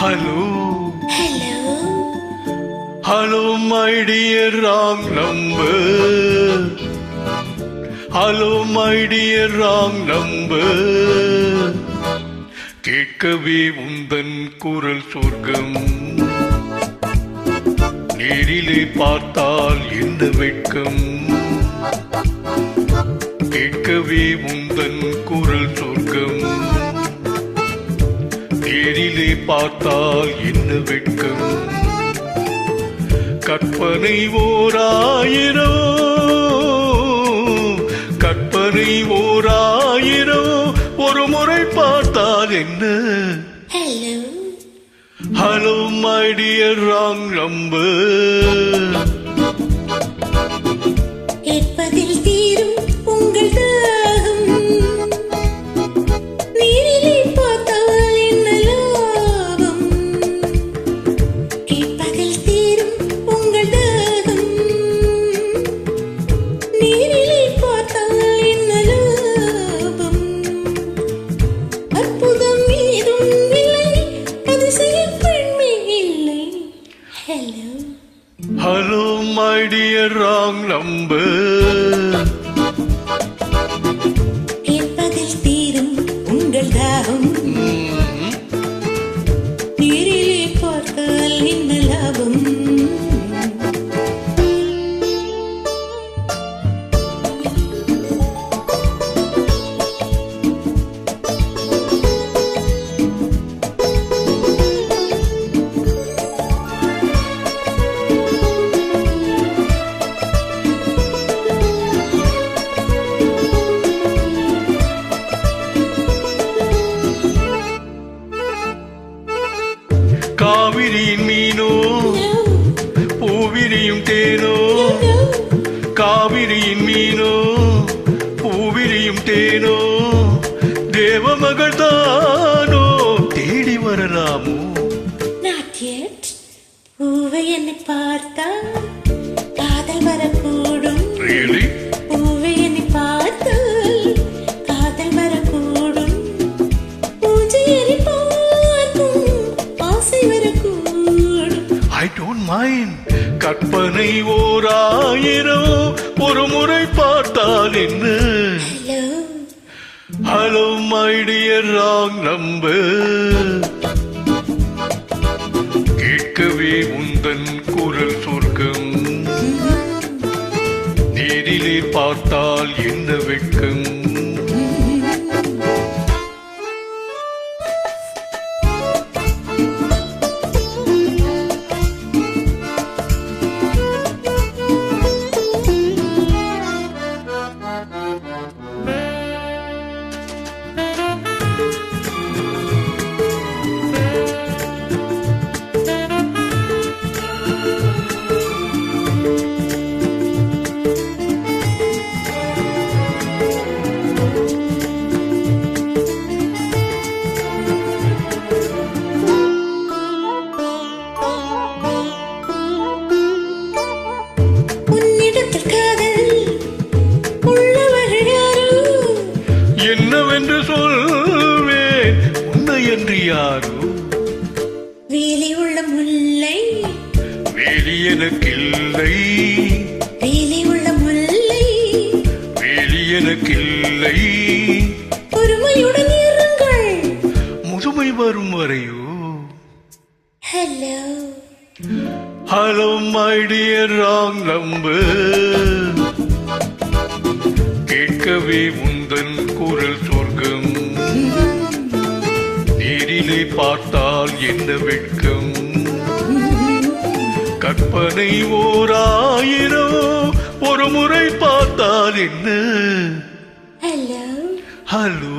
Hello. Hello. Hello, my dear wrong number. Hello, my dear wrong number. கேட்கவே உந்தன் குரல் சொர்க்கம். நேரிலே பார்த்தால் என்ன வெட்கம். கேட்கவே உந்தன் குரல் சொர்க்கம். நேரிலே பார்த்தால் என்ன வெட்கம். கற்பனை ஓராயிரோ கற்பனை ஓராயிரோ ஒரு முறை பார்த்தால் என்ன. Hello. Hello, my dear wrong number. கேட்பதில் தீரும் உங்கள் தாகம். நேரிலே பார்த்தால் என்ன லாபம். கேட்பதில் தீரும் உங்கள் தாகம். நேரிலே பார்த்தால் என்ன லாபம். அற்புதம் ஏதும் இல்லை, அதிசயம் பெண்மை இல்லை. Hello. Hello, my dear wrong number. கேட்பதில் தீரும் உங்கள் தாகம். நேரிலே பார்த்தால் என்ன லாபம். காவிரியின் மீனோ பூவிரியும் தேனோ. காவிரியின் மீனோ பூவிரியும் தேனோ. தேவமகள் தானோ தேடி வரலாமோ. Not yet. பூவை என்னை பார்த்தால் காதல் வரக்கூடும். Really? பூவை என்னை பார்த்தால் காதல் வரக்கூடும். பூஜையரை பார்க்கும் ஆசை வரக்கூடும். I don't mind. கற்பனை ஓராயிரோ ஒரு முறை பார்த்தால் என்ன. Hello. Hello, my dear wrong number. கேட்கவே உந்தன் குரல் சொர்க்கம். நேரிலே பார்த்தால் என்ன வெட்கம். உன்னிடத்தில் காதல் உள்ளவர்கள் யாரோ. என்னவென்று சொல்வேன் உன்னை என்று யாரோ. வேலி உள்ள முல்லை. வேலி எனக்கில்லை. வேலி உள்ள முல்லை. வேலி எனக்கில்லை. பொறுமையுடன் இருங்கள். முதுமை வரும் வரையோ. Hello. Hello, my dear wrong number. கேட்கவே உந்தன் குரல் சொர்க்கம். நேரிலே பார்த்தால் என்ன வெட்கம். கற்பனை ஓராயிரோ ஒரு முறை பார்த்தால் என்ன. Hello. Hello.